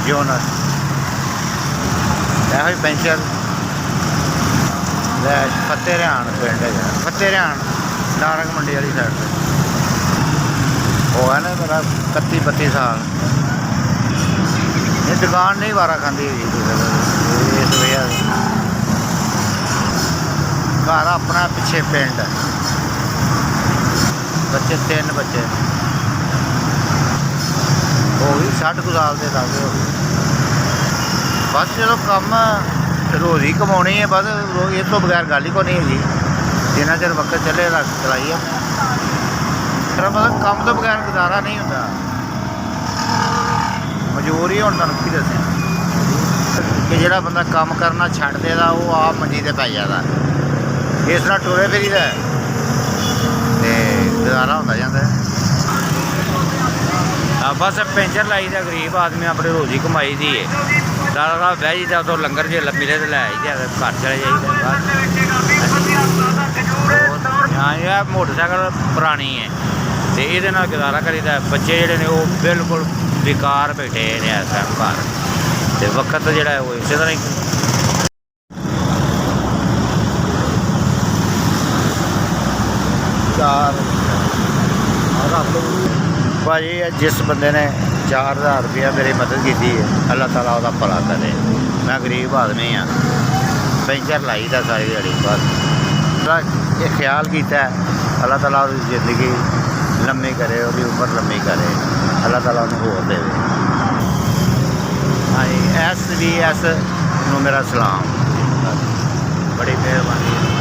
zonal ਇਹੋ ਹੀ puncture ਲੈ ਫਤਿਹ ਰਿਆਣ ਪਿੰਡ ਹੈਗਾ ਫਤਿਹ ਰਿਆਣ ਨਾਰੰਗ ਮੰਡੀ ਵਾਲੀ ਸਾਈਡ 'ਤੇ ਉਹ ਹੈ ਨਾ ਮੇਰਾ 31-32 ਸਾਲ ਇਹ ਦੁਕਾਨ ਨਹੀਂ ਵਾਰਾ ਖਾਂਦੀ ਹੈਗੀ ਇਸ ਵਜ੍ਹਾ ਘਰ ਆਪਣਾ ਪਿੱਛੇ ਪਿੰਡ ਹੈ ਬੱਚੇ 3 ਬੱਚੇ ਹੋ ਗਈ 60 ਕੁ ਸਾਲ ਦੇ ਲਾਗੇ ਹੋ ਗਏ ਬਸ ਚਲੋ ਕੰਮ ਰੋਜ਼ੀ ਕਮਾਉਣੀ ਹੈ ਬਸ ਇਹ ਤੋਂ ਬਗੈਰ ਗੱਲ ਹੀ ਕੋਈ ਨਹੀਂ ਹੈਗੀ ਜਿੰਨਾ ਚਿਰ ਵਕਤ ਚੱਲੇ ਚਲਾਈਏ ਫਿਰ ਮਤਲਬ ਕੰਮ ਤੋਂ ਬਗੈਰ ਗੁਜ਼ਾਰਾ ਨਹੀਂ ਹੁੰਦਾ ਮਜ਼ਦੂਰੀ ਹੁਣ ਤੁਹਾਨੂੰ ਕੀ ਦੱਸਿਆ ਕਿ ਜਿਹੜਾ ਬੰਦਾ ਕੰਮ ਕਰਨਾ ਛੱਡ ਦੇਦਾ ਉਹ ਆਪ ਮੰਜੀ 'ਤੇ ਪੈ ਜਾਂਦਾ ਇਸ ਤਰ੍ਹਾਂ ਟੁਰੇ ਫਿਰੀਦਾ ਅਤੇ ਗੁਜ਼ਾਰਾ ਹੁੰਦਾ ਜਾਂਦਾ ਬਸ ਪੈਂਚਰ ਲਾਈ ਦਾ ਗਰੀਬ ਆਦਮੀ ਆਪਣੀ ਰੋਜ਼ੀ ਕਮਾਈ ਦੀ ਹੈ ਸਾਰਾ ਬਹਿ ਜਾਈਦਾ ਉਦੋਂ ਲੰਗਰ ਜੇ ਮਿਲੇ ਤਾਂ ਲੈ ਆਈਦਾ ਘਰ ਚਲੇ ਜਾਈਦਾ ਹਾਂ ਇਹ ਮੋਟਰਸਾਈਕਲ ਪੁਰਾਣੀ ਹੈ ਅਤੇ ਇਹਦੇ ਨਾਲ ਗੁਜ਼ਾਰਾ ਕਰੀਦਾ ਬੱਚੇ ਜਿਹੜੇ ਨੇ ਉਹ ਬਿਲਕੁਲ ਬੇਕਾਰ ਬੈਠੇ ਨੇ ਇਸ ਟਾਈਮ ਘਰ ਅਤੇ ਵਕਤ ਜਿਹੜਾ ਉਹ ਇਸੇ ਤਰ੍ਹਾਂ ਹੀ ਭਾਜੀ ਜਿਸ ਬੰਦੇ ਨੇ 4000 ਰੁਪਇਆ ਮੇਰੀ ਮਦਦ ਕੀਤੀ ਹੈ ਅੱਲਾਹ ਤਾਲਾ ਉਹਦਾ ਭਲਾ ਕਰੇ ਮੈਂ ਗਰੀਬ ਆਦਮੀ ਹਾਂ ਪੈਂਚਰ ਲਾਈ ਦਾ ਸਾਰੀ ਦਿਹਾੜੀ ਬਸ ਇਹ ਖਿਆਲ ਕੀਤਾ ਅੱਲਾਹ ਤਾਲਾ ਉਹਦੀ ਜ਼ਿੰਦਗੀ ਲੰਮੀ ਕਰੇ ਉਹਦੀ ਉਮਰ ਲੰਮੀ ਕਰੇ ਅੱਲਾਹ ਤਾਲਾ ਉਹਨੂੰ ਹੋਰ ਦੇਵੇ ਹਾਂਜੀ SVS ਨੂੰ ਮੇਰਾ ਸਲਾਮ ਬੜੀ ਮਿਹਰਬਾਨੀ